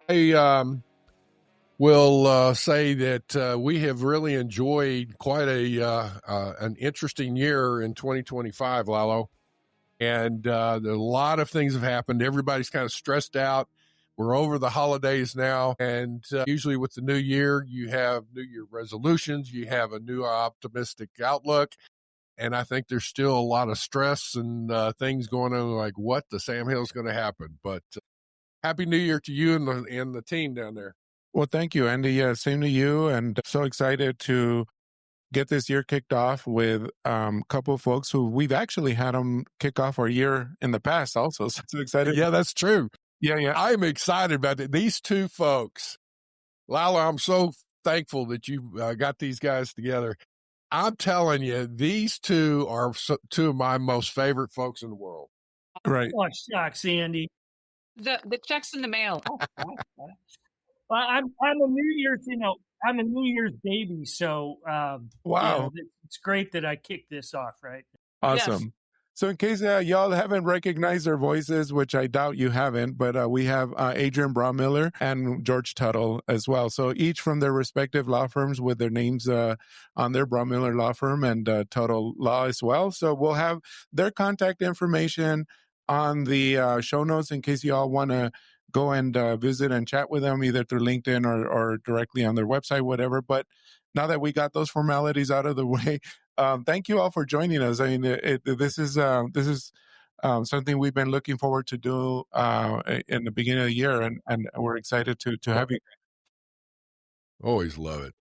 I will say that we have really enjoyed quite an interesting year in 2025, Lalo. And a lot of things have happened. Everybody's kind of stressed out. We're over the holidays now. And usually with the new year, you have New Year resolutions, you have a new optimistic outlook. And I think there's still a lot of stress and things going on, like what the Sam Hill's going to happen. But Happy New Year to you and the team down there. Well, thank you, Andy. Yeah, same to you. And so excited to get this year kicked off with a couple of folks who we've actually had them kick off our year in the past also. So excited. Yeah, that's true. Yeah. I'm excited about it. These two folks, Lalo, I'm so thankful that you got these guys together. I'm telling you, these two are two of my most favorite folks in the world. Right. Oh, shucks, Andy. The check's in the mail. I'm a New Year's, I'm a New Year's baby, so wow, it's great that I kicked this off, right? Awesome. Yes. So in case y'all haven't recognized their voices, which I doubt you haven't, but we have Adrienne Braumiller and George Tuttle as well. So each from their respective law firms with their names on their Braumiller law firm and Tuttle Law as well. So we'll have their contact information on the show notes in case y'all want to go and visit and chat with them either through LinkedIn or directly on their website, whatever. But now that we got those formalities out of the way, thank you all for joining us. I mean, this is something we've been looking forward to do in the beginning of the year, and we're excited to have you. Always love it.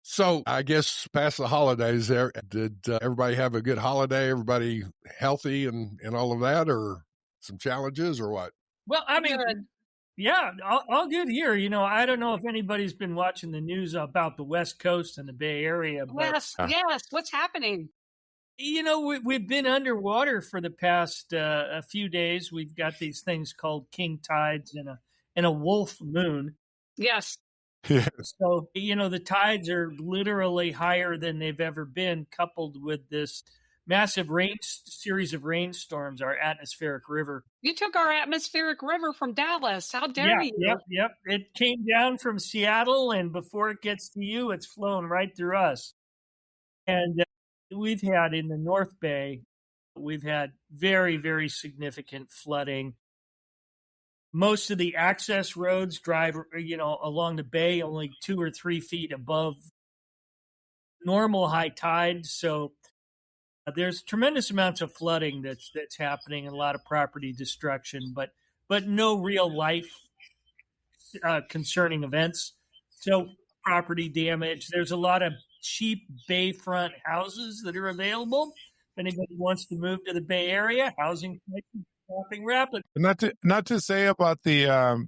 So I guess past the holidays, did everybody have a good holiday? Everybody healthy and all of that, or some challenges, or what? Well, I mean, yeah, all good here. I don't know if anybody's been watching the news about the West Coast and the Bay Area. But, yes. What's happening? We've been underwater for the past a few days. We've got these things called king tides and a wolf moon. Yes. Yeah. So, the tides are literally higher than they've ever been, coupled with this massive series of rainstorms, our atmospheric river. You took our atmospheric river from Dallas. How dare you? Yep. It came down from Seattle, and before it gets to you, it's flown right through us. And we've had in the North Bay, we've had very, very significant flooding. Most of the access roads drive, along the bay only 2 or 3 feet above normal high tide. So there's tremendous amounts of flooding that's happening and a lot of property destruction, but no real life concerning events. So property damage. There's a lot of cheap bayfront houses that are available. If anybody wants to move to the Bay Area, housing prices dropping rapidly. Not to say about the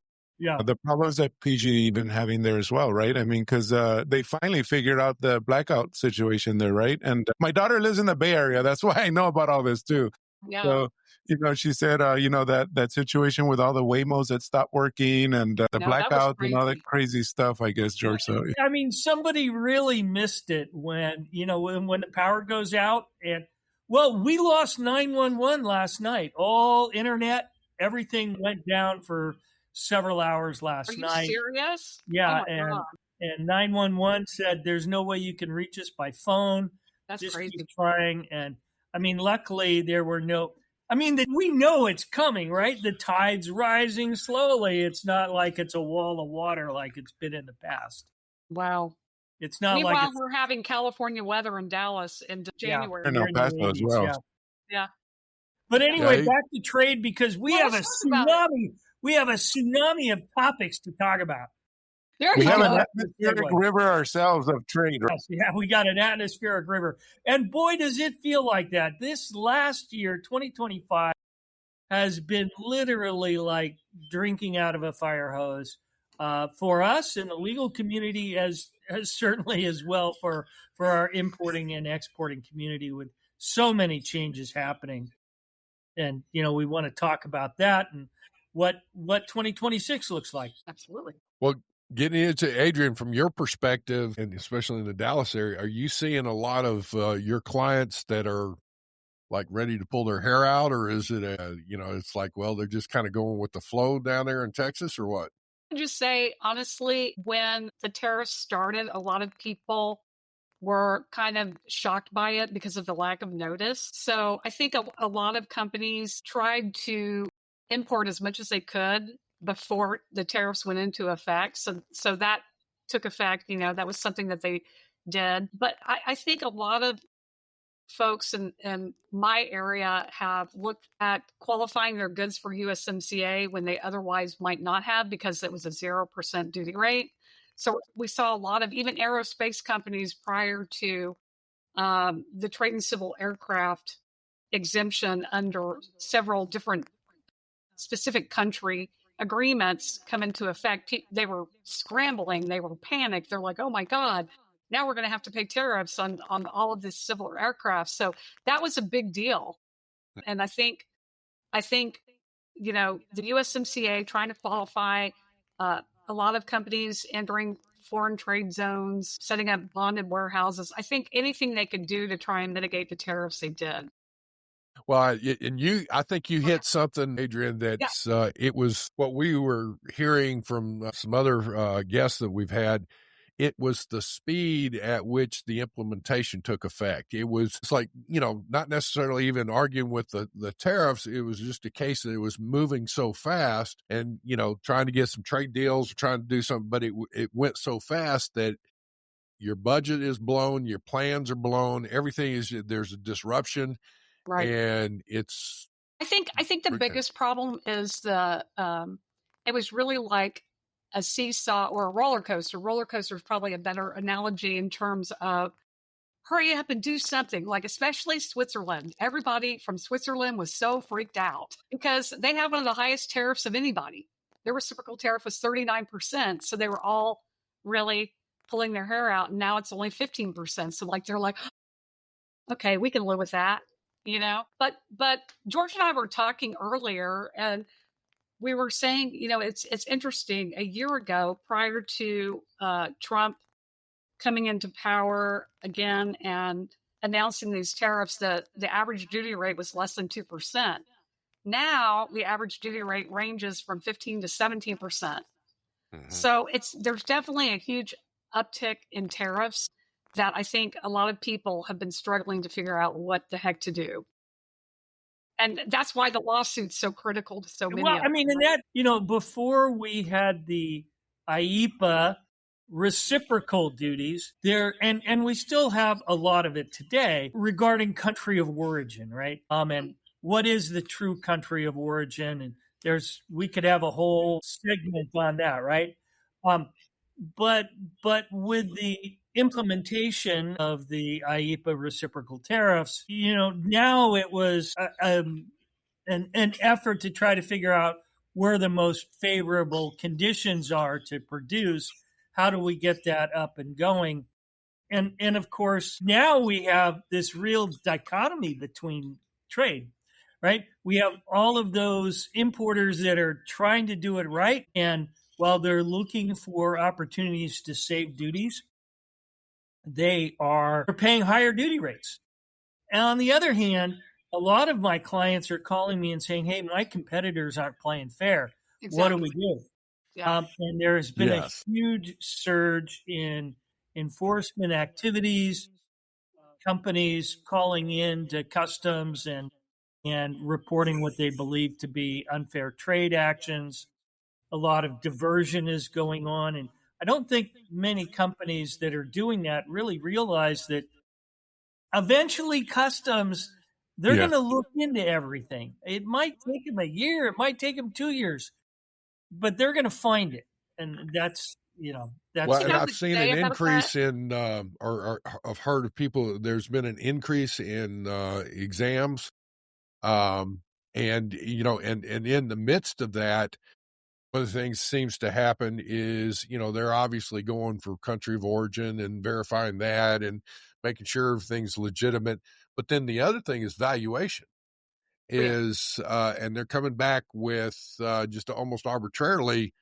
problems that PG been having there as well, right? I mean, because they finally figured out the blackout situation there, right? And my daughter lives in the Bay Area. That's why I know about all this too. Yeah. So, she said, that situation with all the Waymos that stopped working and the blackouts and all that crazy stuff, I guess, George. So, I mean, somebody really missed it when the power goes out. And, well, we lost 911 last night. All internet, everything went down for several hours last night. Are you serious? Yeah, oh and 911 said there's no way you can reach us by phone. That's Just crazy. keep trying. And I mean, luckily there were no. I mean, we know it's coming, right? The tide's rising slowly. It's not like it's a wall of water like it's been in the past. Wow. It's not Meanwhile, like we're having California weather in Dallas in January. And El Paso as well. Yeah. But anyway, back to trade, because we have a tsunami. We have a tsunami of topics to talk about. We have an atmospheric river ourselves of trade. Right? Yeah, we got an atmospheric river. And boy, does it feel like that. This last year, 2025, has been literally like drinking out of a fire hose for us in the legal community, as certainly as well for our importing and exporting community, with so many changes happening. And, we want to talk about that and what 2026 looks like. Absolutely. Well, getting into Adrienne, from your perspective, and especially in the Dallas area, are you seeing a lot of your clients that are like ready to pull their hair out, or is it it's like, well, they're just kind of going with the flow down there in Texas, or what? can just say, honestly, when the tariffs started, a lot of people were kind of shocked by it because of the lack of notice. So I think a lot of companies tried to import as much as they could before the tariffs went into effect. So that took effect. That was something that they did. But I think a lot of folks in my area have looked at qualifying their goods for USMCA when they otherwise might not have, because it was a 0% duty rate. So we saw a lot of even aerospace companies prior to the trade and civil aircraft exemption under several different specific country agreements come into effect. They were scrambling. They were panicked. They're like, oh my God, now we're going to have to pay tariffs on all of this civil aircraft. So that was a big deal. And I think, the USMCA trying to qualify a lot of companies entering foreign trade zones, setting up bonded warehouses. I think anything they could do to try and mitigate the tariffs, they did. Well, I think you hit something, Adrienne, that's, it was what we were hearing from some other guests that we've had. It was the speed at which the implementation took effect. It's like, not necessarily even arguing with the tariffs. It was just a case that it was moving so fast and, trying to get some trade deals, trying to do something, but it went so fast that your budget is blown, your plans are blown, there's a disruption. Right. And I think the biggest problem is it was really like a seesaw or a roller coaster. Roller coaster is probably a better analogy in terms of hurry up and do something, like especially Switzerland. Everybody from Switzerland was so freaked out because they have one of the highest tariffs of anybody. Their reciprocal tariff was 39%. So they were all really pulling their hair out. And now it's only 15%. So they're like, okay, we can live with that. But George and I were talking earlier, and we were saying, it's interesting. A year ago, prior to Trump coming into power again and announcing these tariffs, the average duty rate was less than 2%. Now the average duty rate ranges from 15 to 17%. Mm-hmm. So there's definitely a huge uptick in tariffs that I think a lot of people have been struggling to figure out what the heck to do. And that's why the lawsuit's so critical to so many of them. I mean, and that, before we had the IEEPA reciprocal duties there, and we still have a lot of it today regarding country of origin, right? And what is the true country of origin? And we could have a whole segment on that, right? But with the implementation of the IEEPA reciprocal tariffs, now it was an effort to try to figure out where the most favorable conditions are to produce. How do we get that up and going? And of course, now we have this real dichotomy between trade, right? We have all of those importers that are trying to do it right, and while they're looking for opportunities to save duties, they're paying higher duty rates. And on the other hand, a lot of my clients are calling me and saying, hey, my competitors aren't playing fair. Exactly. What do we do? Yeah. And there has been a huge surge in enforcement activities, companies calling in to customs and reporting what they believe to be unfair trade actions. A lot of diversion is going on. And I don't think many companies that are doing that really realize that eventually customs, they're going to look into everything. It might take them a year. It might take them 2 years, but they're going to find it. And that's, that's. Well, and I've seen an increase in, or I've heard of people, there's been an increase in exams. And in the midst of that, one of the things seems to happen is, they're obviously going for country of origin and verifying that and making sure everything's legitimate. But then the other thing is valuation and they're coming back with just almost arbitrarily,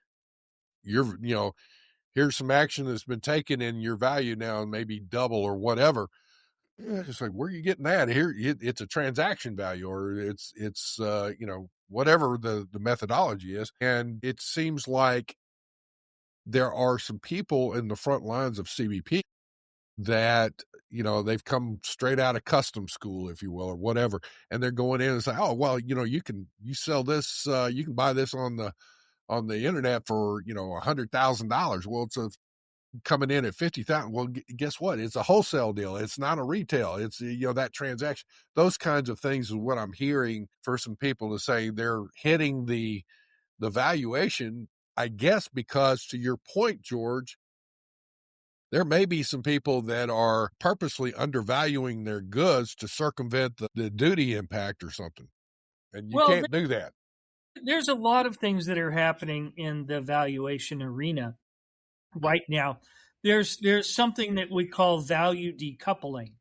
here's some action that's been taken and your value now maybe double or whatever. It's like, where are you getting that? Here, it's a transaction value, or it's whatever the methodology is. And it seems like there are some people in the front lines of CBP that, they've come straight out of custom school, if you will, or whatever. And they're going in and say, oh, well, you sell this, you can buy this on the internet for, $100,000. Well, it's coming in at 50,000. Well, guess what? It's a wholesale deal. It's not a retail. It's, that transaction, those kinds of things is what I'm hearing for some people to say they're hitting the valuation, I guess, because to your point, George, there may be some people that are purposely undervaluing their goods to circumvent the duty impact or something. And you can't do that. There's a lot of things that are happening in the valuation arena right now. There's something that we call value decoupling,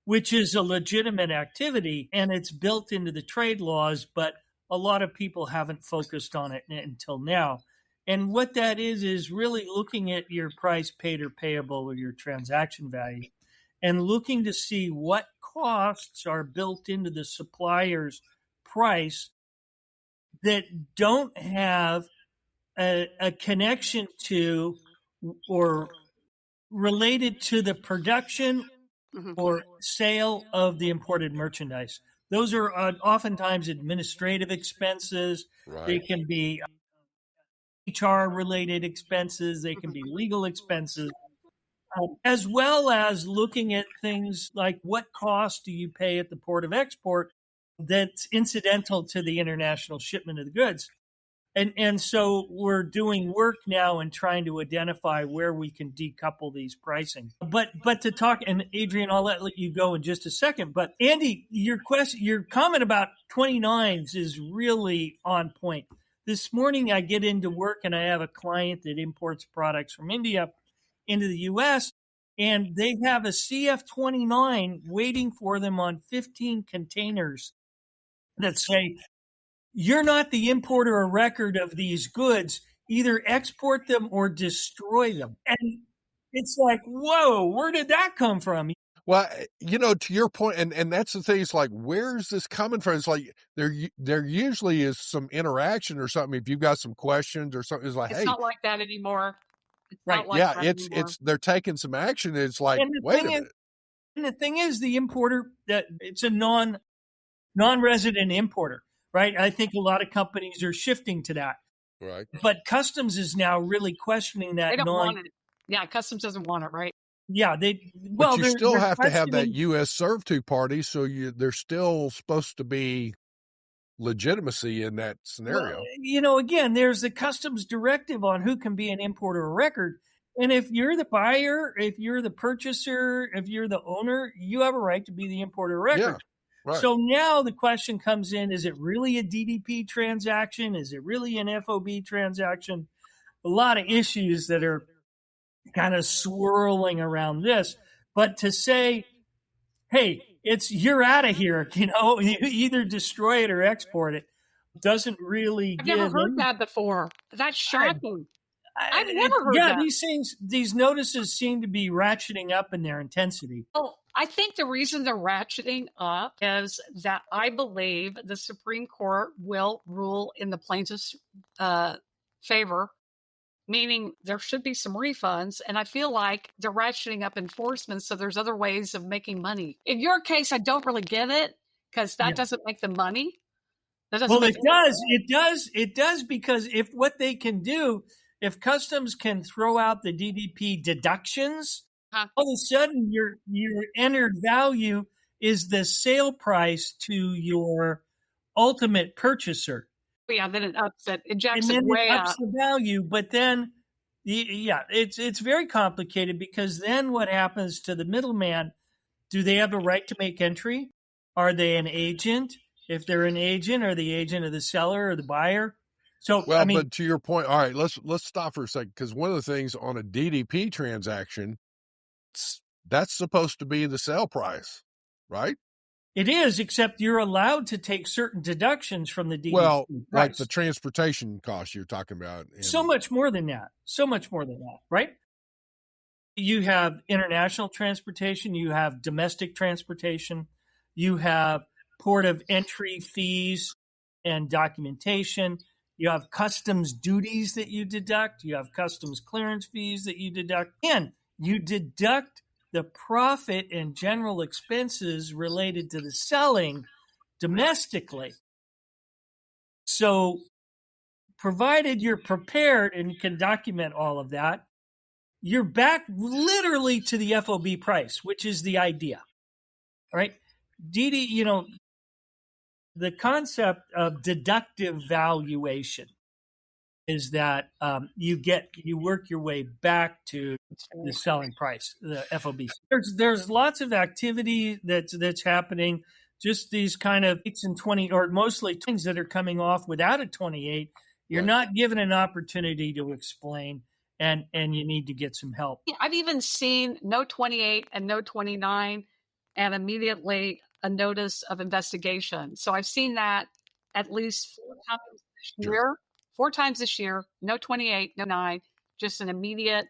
which is a legitimate activity, and it's built into the trade laws, but a lot of people haven't focused on it until now. And what that is really looking at your price paid or payable or your transaction value and looking to see what costs are built into the supplier's price that don't have a connection to or related to the production or sale of the imported merchandise. Those are oftentimes administrative expenses. Right. They can be HR-related expenses. They can be legal expenses, as well as looking at things like what cost do you pay at the port of export that's incidental to the international shipment of the goods. And so we're doing work now and trying to identify where we can decouple these pricing. But to talk, and Adrienne, I'll let you go in just a second. But Andy, your comment about 29s is really on point. This morning I get into work and I have a client that imports products from India into the U.S. and they have a CF29 waiting for them on 15 containers that say, you're not the importer of record of these goods. Either export them or destroy them. And it's like, whoa, where did that come from? Well, to your point, and that's the thing. It's like, where's this coming from? It's like there usually is some interaction or something. If you've got some questions or something, it's like, it's hey, not like that anymore. It's right? Not like yeah, that it's anymore. they're taking some action. It's like, wait a minute. And the thing is, the importer, that it's a non-resident importer, right? I think a lot of companies are shifting to that. Right. But customs is now really questioning that. They don't want it. Yeah, customs doesn't want it, right? Yeah, but you still have to have that U.S. serve-to party, so there's still supposed to be legitimacy in that scenario. Well, again, there's the customs directive on who can be an importer of record. And if you're the buyer, if you're the purchaser, if you're the owner, you have a right to be the importer of record. Yeah, right. So now the question comes in, is it really a DDP transaction? Is it really an FOB transaction? A lot of issues that are kind of swirling around this. But to say, hey, you're out of here, you either destroy it or export it, doesn't really I've never heard that before. That's shocking. I've never heard that. Yeah, these notices seem to be ratcheting up in their intensity. Well, I think the reason they're ratcheting up is that I believe the Supreme Court will rule in the plaintiff's favor, meaning there should be some refunds. And I feel like they're ratcheting up enforcement, so there's other ways of making money. In your case, I don't really get it because that doesn't make the money. Well, it does, because if what they can do, if customs can throw out the DDP deductions, all of a sudden your entered value is the sale price to your ultimate purchaser. Yeah, then it ups it. It jacks and then it way it ups up. the value. But then, it's very complicated, because then what happens to the middleman? Do they have a right to make entry? Are they an agent? If they're an agent, are the agent of the seller or the buyer? So, but to your point, all right, let's stop for a second, because one of the things on a DDP transaction, that's supposed to be the sale price, right? It is, except you're allowed to take certain deductions from the DDP price. Like the price. transportation costs you're talking about. So much more than that, right? You have international transportation, you have domestic transportation, you have port of entry fees and documentation, You have customs duties that you deduct. You have customs clearance fees that you deduct. And you deduct the profit and general expenses related to the selling domestically. So provided you're prepared and can document all of that, you're back literally to the FOB price, which is the idea. All right. Didi, the concept of deductive valuation is that you work your way back to the selling price, the FOB. There's lots of activity that's happening. Just these kind of 8s and 20, or mostly things that are coming off without a 28. You're not given an opportunity to explain, and you need to get some help. Yeah, I've even seen no 28 and no 29, and immediately a notice of investigation. So I've seen that at least 4 times this year. 4 times this year, no 28, no 9, just an immediate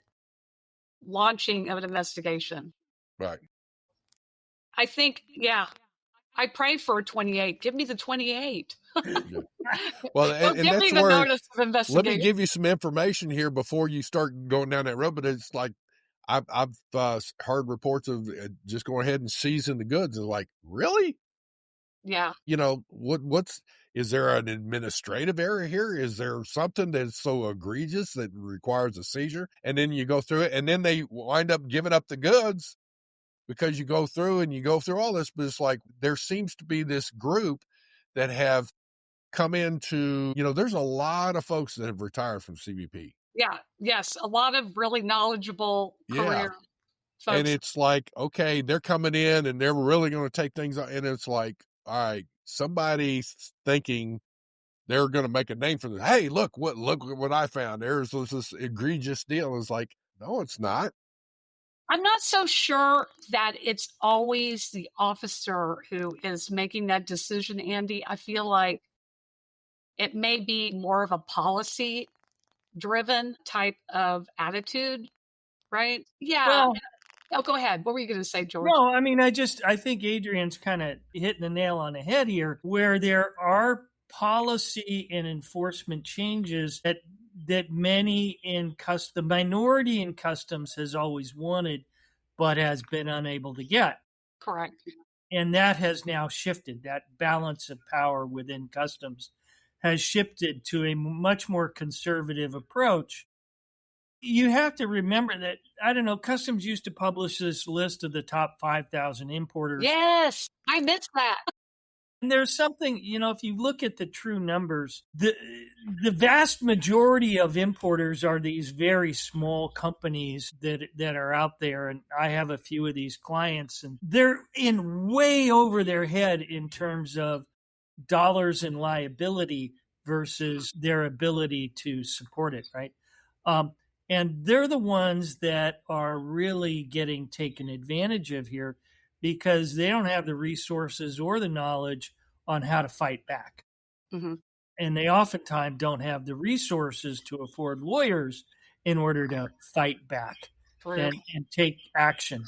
launching of an investigation. Right. I think, I pray for a 28. Give me the 28. Well, and give that's me the where, notice of investigation. let me give you some information here before you start going down that road. But it's like, I've heard reports of just going ahead and seizing the goods. And like, really? Yeah. Is there an administrative error here? Is there something that's so egregious that requires a seizure? And then you go through it, and then they wind up giving up the goods because you go through all this. But it's like, there seems to be this group that have come into, there's a lot of folks that have retired from CBP. Yeah. Yes. A lot of really knowledgeable career folks. And it's like, okay, they're coming in and they're really going to take things on. And it's like, all right, somebody's thinking they're going to make a name for this. Hey, look what I found. There's this egregious deal. It's like, no, it's not. I'm not so sure that it's always the officer who is making that decision, Andy. I feel like it may be more of a policy driven type of attitude, right? Yeah. Well, go ahead. What were you going to say, George? No, I mean, I think Adrienne's kind of hitting the nail on the head here, where there are policy and enforcement changes that many the minority in customs has always wanted, but has been unable to get. Correct. And that has now shifted. That balance of power within customs has shifted to a much more conservative approach. You have to remember that, customs used to publish this list of the top 5,000 importers. Yes, I missed that. And there's something, if you look at the true numbers, the vast majority of importers are these very small companies that are out there. And I have a few of these clients, and they're in way over their head in terms of dollars and liability versus their ability to support it, right? And they're the ones that are really getting taken advantage of here because they don't have the resources or the knowledge on how to fight back. Mm-hmm. And they oftentimes don't have the resources to afford lawyers in order to fight back and take action.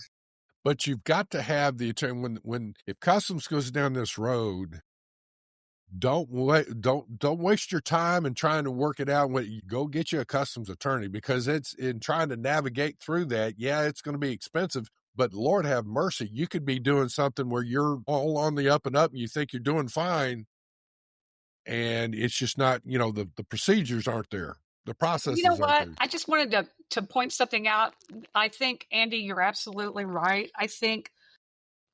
But you've got to have the attorney if customs goes down this road. Don't waste your time in trying to work it out. Go get you a customs attorney, because it's in trying to navigate through that. Yeah, it's going to be expensive, but Lord have mercy, you could be doing something where you're all on the up and up and you think you're doing fine. And it's just not, the procedures aren't there. The processes aren't there. I just wanted to point something out. I think, Andy, you're absolutely right. I think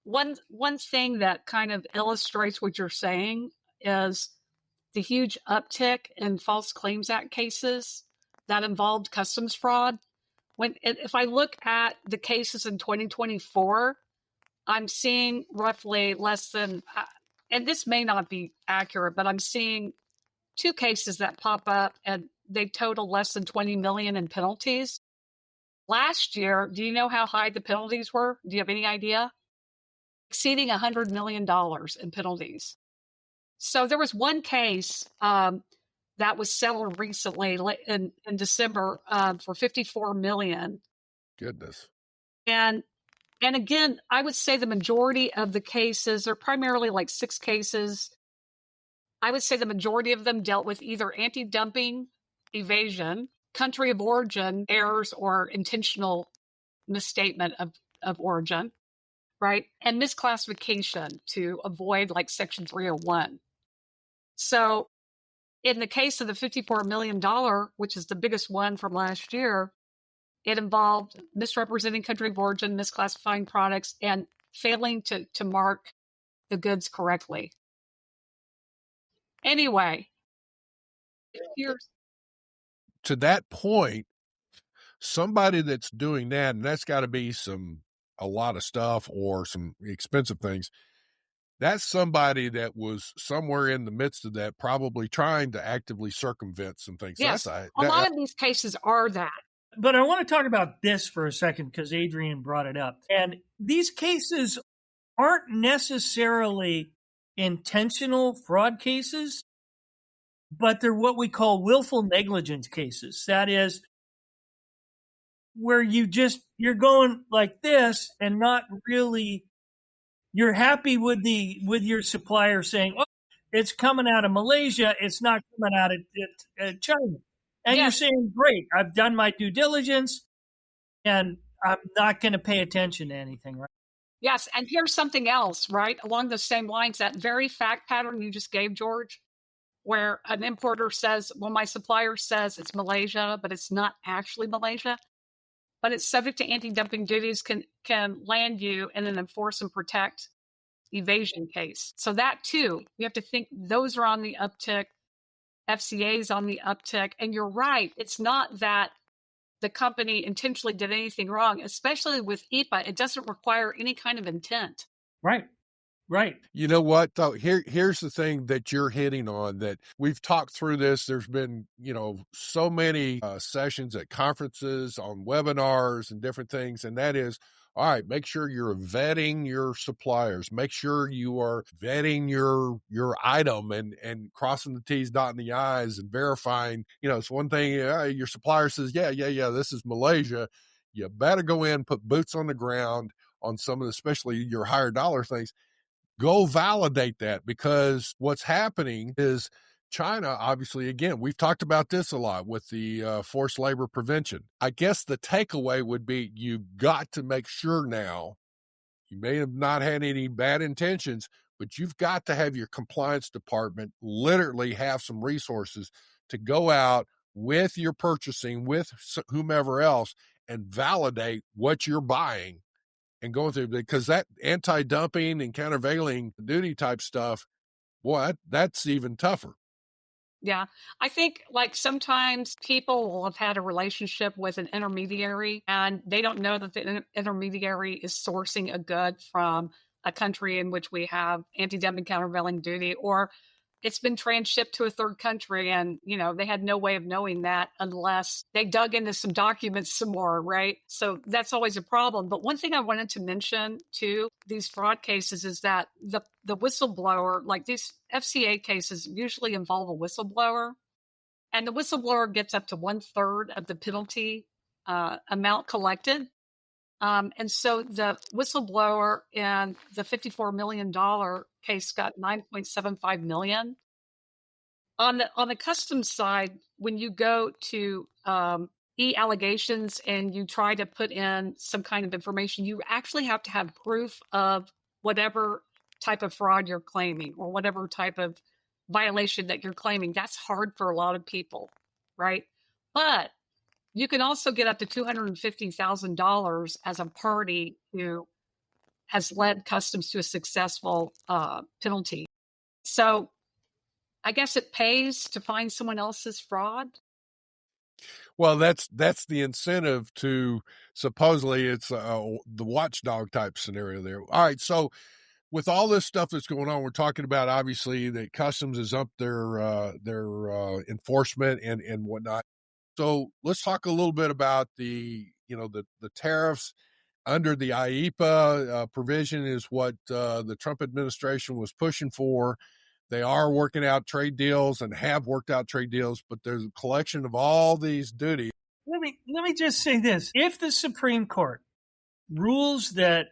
one thing that kind of illustrates what you're saying is the huge uptick in False Claims Act cases that involved customs fraud. If I look at the cases in 2024, I'm seeing roughly less than, and this may not be accurate, but I'm seeing 2 cases that pop up and they total less than 20 million in penalties. Last year, do you know how high the penalties were? Do you have any idea? Exceeding $100 million in penalties. So there was one case that was settled recently in December for $54 million. Goodness. And again, I would say the majority of the cases are primarily like 6 cases. I would say the majority of them dealt with either anti-dumping, evasion, country of origin errors, or intentional misstatement of origin, right? And misclassification to avoid like Section 301. So in the case of the $54 million, which is the biggest one from last year, it involved misrepresenting country of origin, misclassifying products, and failing to mark the goods correctly. Anyway, here's to that point, somebody that's doing that, and that's got to be a lot of stuff or some expensive things. That's somebody that was somewhere in the midst of that, probably trying to actively circumvent some things. Yes, So a lot of these cases are that. But I want to talk about this for a second because Adrienne brought it up. And these cases aren't necessarily intentional fraud cases, but they're what we call willful negligence cases. That is where you're going like this and not really, you're happy with your supplier saying, oh, it's coming out of Malaysia, it's not coming out of China. And You're saying, great, I've done my due diligence and I'm not going to pay attention to anything, right? Yes, and here's something else, right? Along the same lines, that very fact pattern you just gave, George, where an importer says, well, my supplier says it's Malaysia, but it's not actually Malaysia, but it's subject to anti-dumping duties, can land you in an enforce and protect evasion case. So that too, you have to think those are on the uptick, FCA's on the uptick. And you're right, it's not that the company intentionally did anything wrong, especially with EPA. It doesn't require any kind of intent. Right. You know what, though? Here's the thing that you're hitting on, that we've talked through this. There's been, so many sessions at conferences, on webinars and different things. And that is, all right, make sure you're vetting your suppliers. Make sure you are vetting your item and crossing the T's, dotting the I's, and verifying. It's one thing, your supplier says, yeah, this is Malaysia. You better go in, put boots on the ground on some of the, especially your higher dollar things. Go validate that, because what's happening is China, obviously, again, we've talked about this a lot with the forced labor prevention. I guess the takeaway would be you've got to make sure now, you may have not had any bad intentions, but you've got to have your compliance department literally have some resources to go out with your purchasing, with whomever else, and validate what you're buying and going through, because that anti-dumping and countervailing duty type stuff, boy, that's even tougher. Yeah. I think like sometimes people will have had a relationship with an intermediary and they don't know that the intermediary is sourcing a good from a country in which we have anti-dumping countervailing duty, or it's been transshipped to a third country, and they had no way of knowing that unless they dug into some documents some more, right? So that's always a problem. But one thing I wanted to mention too, these fraud cases, is that the whistleblower, like these FCA cases usually involve a whistleblower, and the whistleblower gets up to 1/3 of the penalty amount collected. And so the whistleblower in the $54 million case got $9.75 million. On the customs side, when you go to e-allegations and you try to put in some kind of information, you actually have to have proof of whatever type of fraud you're claiming or whatever type of violation that you're claiming. That's hard for a lot of people, right? But you can also get up to $250,000 as a party who has led customs to a successful penalty. So I guess it pays to find someone else's fraud. Well, that's the incentive to, supposedly it's the watchdog type scenario there. All right, so with all this stuff that's going on, we're talking about obviously that customs is up their enforcement and whatnot. So let's talk a little bit about the tariffs under the IEEPA provision is what the Trump administration was pushing for. They are working out trade deals and have worked out trade deals, but there's a collection of all these duties. Let me just say this. If the Supreme Court rules that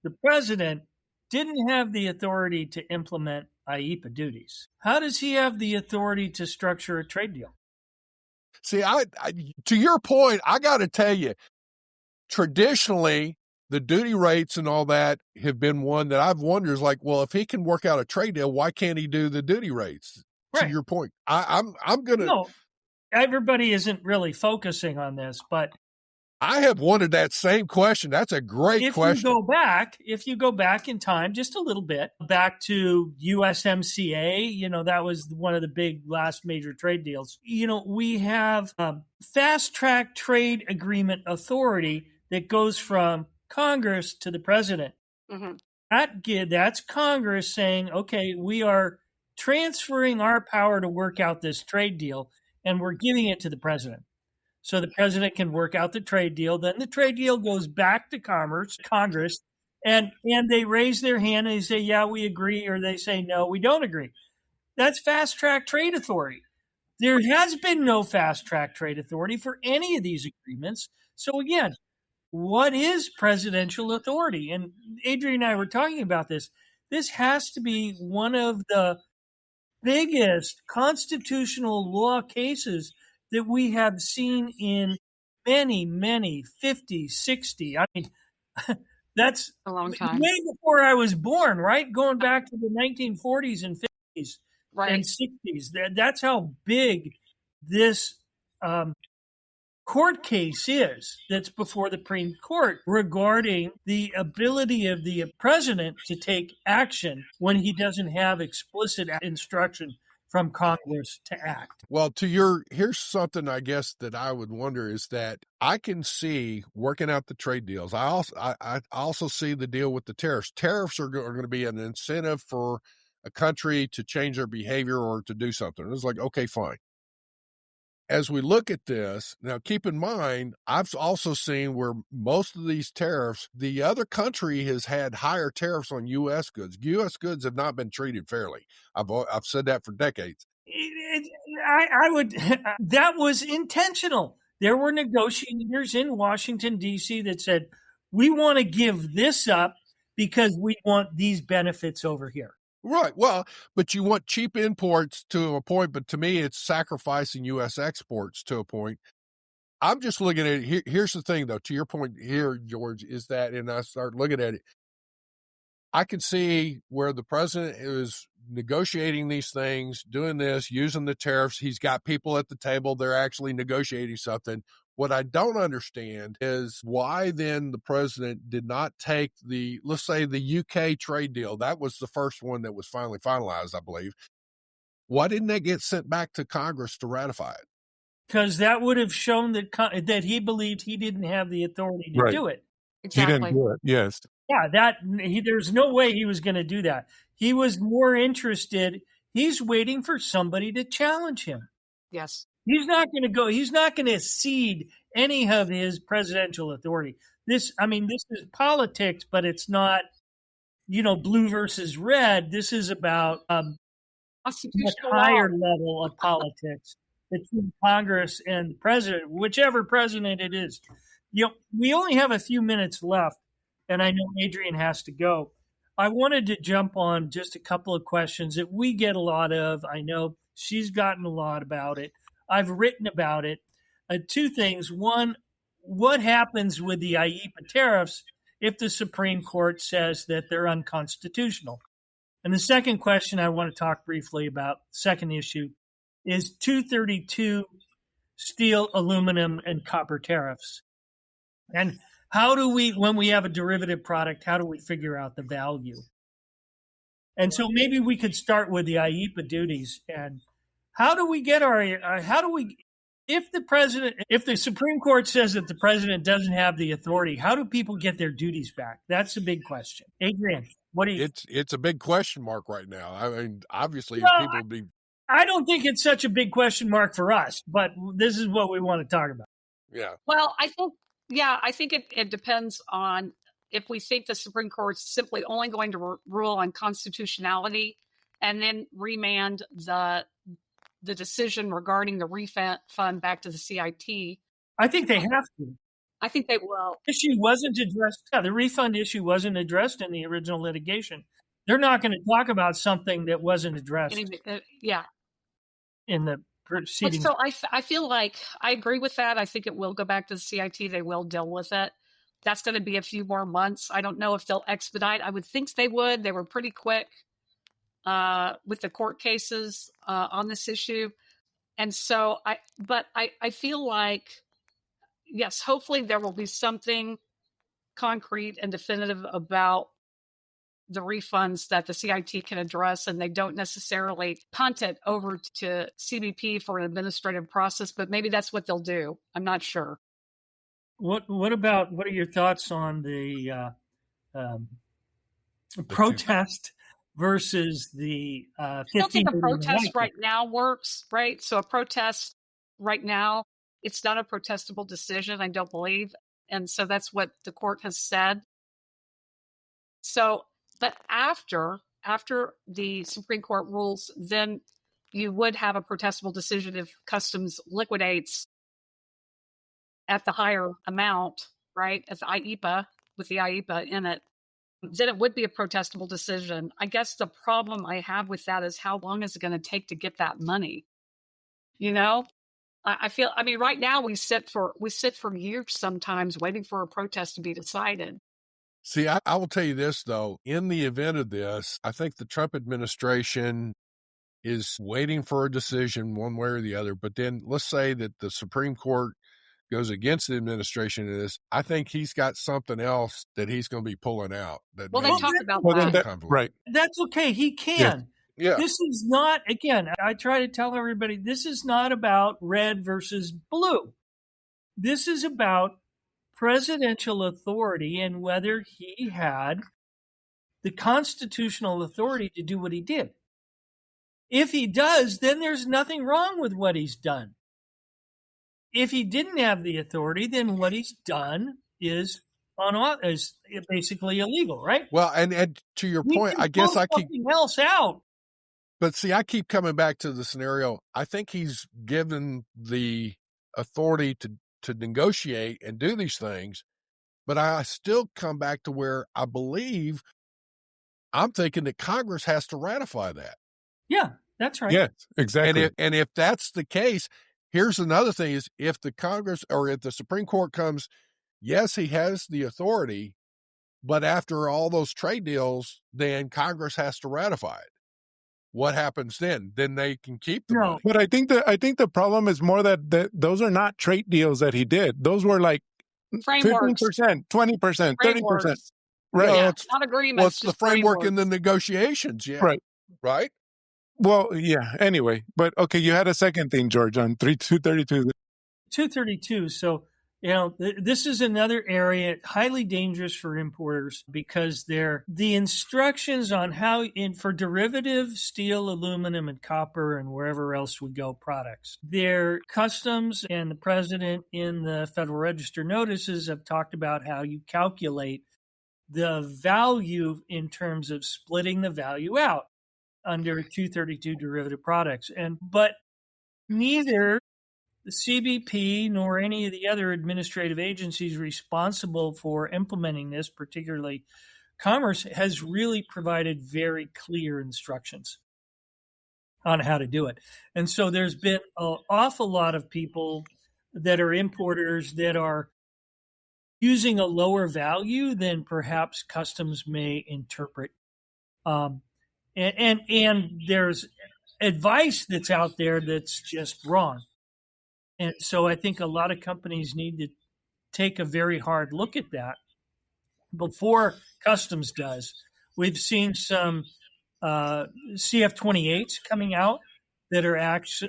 the president didn't have the authority to implement IEEPA duties. How does he have the authority to structure a trade deal? See, I to your point, I got to tell you, traditionally, the duty rates and all that have been one that I've wondered is like, well, if he can work out a trade deal, why can't he do the duty rates? Right. To your point, I'm going to. No, everybody isn't really focusing on this, but I have wondered that same question. That's a great question. If you go back in time just a little bit, back to USMCA, that was one of the big last major trade deals. We have fast track trade agreement authority that goes from Congress to the president. Mm-hmm. That's Congress saying, okay, we are transferring our power to work out this trade deal, and we're giving it to the president. So the president can work out the trade deal. Then the trade deal goes back to Congress, and they raise their hand and they say, yeah, we agree, or they say, no, we don't agree. That's fast track trade authority. There has been no fast track trade authority for any of these agreements. So again, what is presidential authority? And Adrienne and I were talking about this. This has to be one of the biggest constitutional law cases that we have seen in many 50, 60. I mean, that's a long time. Way before I was born, right? Going back to the 1940s and 50s and 60s. That's how big this court case is that's before the Supreme Court regarding the ability of the president to take action when he doesn't have explicit instruction from Congress to act. Well, here's something I guess that I would wonder is that I can see working out the trade deals. I also see the deal with the tariffs. Tariffs are going to be an incentive for a country to change their behavior or to do something. It's like, okay, fine. As we look at this, now keep in mind, I've also seen where most of these tariffs, the other country has had higher tariffs on U.S. goods. U.S. goods have not been treated fairly. I've said that for decades. That was intentional. There were negotiators in Washington, D.C. that said, we want to give this up because we want these benefits over here. Right. Well, but you want cheap imports to a point, but to me, it's sacrificing U.S. exports to a point. I'm just looking at it. Here's the thing, though, to your point here, George, is that, and I start looking at it, I can see where the president is negotiating these things, doing this, using the tariffs. He's got people at the table. They're actually negotiating something. What I don't understand is why then the president did not take let's say the UK trade deal. That was the first one that was finally finalized, I believe. Why didn't that get sent back to Congress to ratify it? Because that would have shown that he believed he didn't have the authority to do it. Exactly. He didn't do it, yes. Yeah, there's no way he was going to do that. He was more interested. He's waiting for somebody to challenge him. Yes. He's not going to go. He's not going to cede any of his presidential authority. This is politics, but it's not, blue versus red. This is about a much higher level of politics between Congress and the president, whichever president it is. We only have a few minutes left, and I know Adrienne has to go. I wanted to jump on just a couple of questions that we get a lot of. I know she's gotten a lot about it. I've written about it. Two things. One, what happens with the IEEPA tariffs if the Supreme Court says that they're unconstitutional? And the second question I want to talk briefly about, second issue, is 232 steel, aluminum, and copper tariffs. And how do we, when we have a derivative product, how do we figure out the value? And so maybe we could start with the IEEPA duties. And how do we get if the Supreme Court says that the president doesn't have the authority, how do people get their duties back? That's a big question. Adrienne, what do you? It's a big question mark right now. I mean, obviously, people would be. I don't think it's such a big question mark for us, but this is what we want to talk about. Yeah. Well, I think it depends on if we think the Supreme Court's simply only going to rule on constitutionality and then remand the decision regarding the refund back to the CIT. I think they have to. I think they will. Issue wasn't addressed. Yeah, the refund issue wasn't addressed in the original litigation. they're not going to talk about something that wasn't addressed in the proceedings. So I feel like I agree with that. I think it will go back to the CIT. They will deal with it. That's going to be a few more months. I don't know if they'll expedite. I would think they would. They were pretty quick with the court cases on this issue. And so I feel like, yes, hopefully there will be something concrete and definitive about the refunds that the CIT can address, and they don't necessarily punt it over to CBP for an administrative process, but maybe that's what they'll do. I'm not sure. What are your thoughts on the protest versus the I don't think a protest right now works, right? So a protest right now, it's not a protestable decision, I don't believe. And so that's what the court has said. So, but after the Supreme Court rules, then you would have a protestable decision if Customs liquidates at the higher amount, right? At the IEPA, with the IEPA in it, then it would be a protestable decision. I guess the problem I have with that is how long is it going to take to get that money? You know, I mean, right now we sit for years sometimes waiting for a protest to be decided. See, I will tell you this, though. In the event of this, I think the Trump administration is waiting for a decision one way or the other. But then let's say that the Supreme Court goes against the administration in this. I think he's got something else that he's going to be pulling out. They talked about that. Right. That's okay. He can. Yeah. This is not, again, I try to tell everybody, this is not about red versus blue. This is about presidential authority and whether he had the constitutional authority to do what he did. If he does, then there's nothing wrong with what he's done. If he didn't have the authority, then what he's done is basically illegal, right? Well, and to your point, I guess I keep something else out. But see, I keep coming back to the scenario. I think he's given the authority to negotiate and do these things, but I still come back to where I believe I'm thinking that Congress has to ratify that. Yeah, that's right. Yes, exactly. And if that's the case, here's another thing is if the Congress or if the Supreme Court comes, yes, he has the authority, but after all those trade deals, then Congress has to ratify it. What happens then? Then they can keep the money. But I think the problem is more that those are not trade deals that he did. Those were like frameworks. 15%, 20%, 30%. Right. Yeah, not agreements. Well, it's the framework in the negotiations. Yeah. Right. Right. Well, yeah. Anyway, but okay, you had a second thing, George, on 232. 232. So, this is another area highly dangerous for importers because the instructions on how for derivative steel, aluminum, and copper, and wherever else we go products, their customs and the president in the Federal Register notices have talked about how you calculate the value in terms of splitting the value out under 232 derivative products. But neither the CBP nor any of the other administrative agencies responsible for implementing this, particularly Commerce, has really provided very clear instructions on how to do it. And so there's been an awful lot of people that are importers that are using a lower value than perhaps Customs may interpret. And there's advice that's out there that's just wrong. And so I think a lot of companies need to take a very hard look at that before Customs does. We've seen some CF-28s coming out that are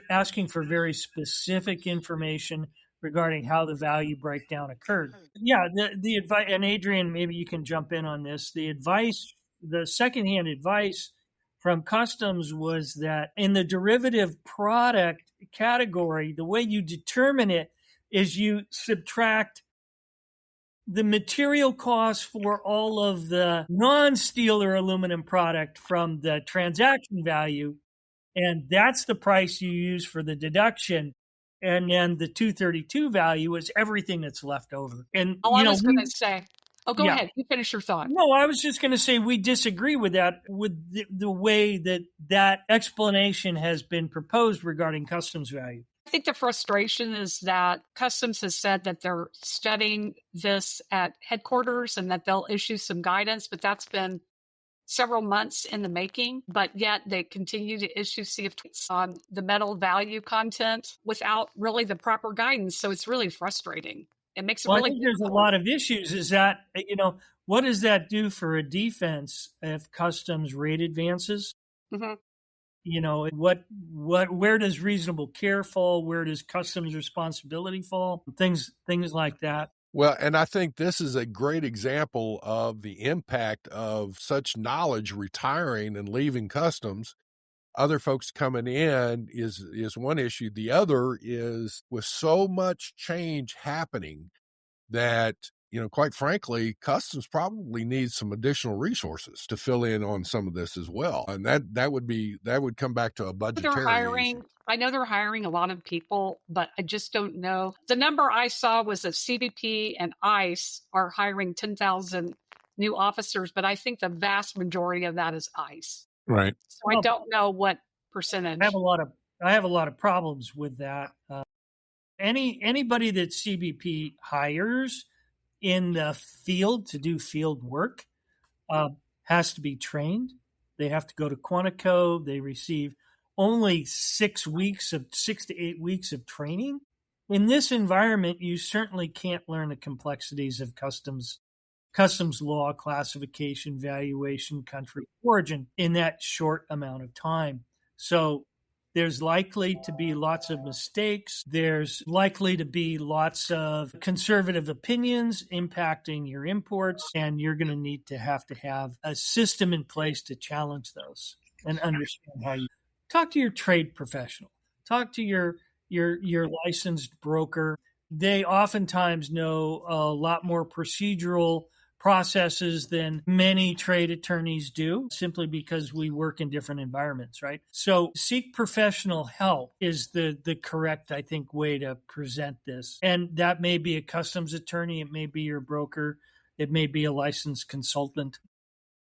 asking for very specific information regarding how the value breakdown occurred. Yeah, the advice, and Adrienne, maybe you can jump in on this. The secondhand advice from Customs was that in the derivative product category, the way you determine it is you subtract the material costs for all of the non-steel or aluminum product from the transaction value, and that's the price you use for the deduction. And then the 232 value is everything that's left over. And I was going to say, Oh, go ahead. You finish your thought. No, I was just going to say we disagree with that, with the way that explanation has been proposed regarding customs value. I think the frustration is that Customs has said that they're studying this at headquarters and that they'll issue some guidance, but that's been several months in the making, but yet they continue to issue CFTs on the metal value content without really the proper guidance. So it's really frustrating. It makes it really I think there's a lot of issues. Is that, what does that do for a defense if Customs rate advances? Mm-hmm. Where does reasonable care fall? Where does Customs responsibility fall? Things like that. Well, and I think this is a great example of the impact of such knowledge retiring and leaving Customs. Other folks coming in is one issue. The other is with so much change happening that, quite frankly, Customs probably needs some additional resources to fill in on some of this as well. And that would come back to a budgetary issue. I know they're hiring a lot of people, but I just don't know. The number I saw was that CBP and ICE are hiring 10,000 new officers, but I think the vast majority of that is ICE. Right. So I don't know what percentage. I have a lot of problems with that. Anybody that CBP hires in the field to do field work has to be trained. They have to go to Quantico. They receive only 6 to 8 weeks of training. In this environment, you certainly can't learn the complexities of customs law, classification, valuation, country of origin in that short amount of time. So there's likely to be lots of mistakes. There's likely to be lots of conservative opinions impacting your imports, and you're going to need to have a system in place to challenge those and understand how you talk to your trade professional, talk to your licensed broker. They oftentimes know a lot more procedural processes than many trade attorneys do, simply because we work in different environments, right? So seek professional help is the correct, I think, way to present this. And that may be a customs attorney, it may be your broker, it may be a licensed consultant.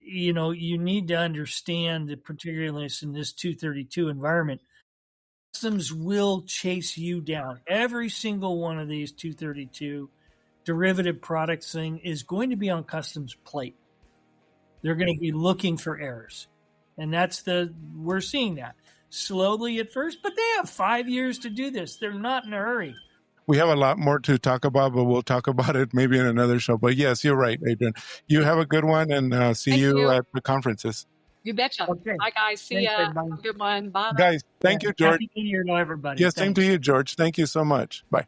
You need to understand that, particularly in this 232 environment, Customs will chase you down. Every single one of these 232 derivative products thing is going to be on Customs plate. They're going to be looking for errors. And we're seeing that slowly at first, but they have 5 years to do this. They're not in a hurry. We have a lot more to talk about, but we'll talk about it maybe in another show. But yes, you're right, Adrienne. You have a good one, and see you at the conferences. You betcha. Okay. Bye, guys. See ya. Have a good one. Bye. Guys, thank you, George. Happy New Year to everybody. Yes, same to you, George. Thank you so much. Bye.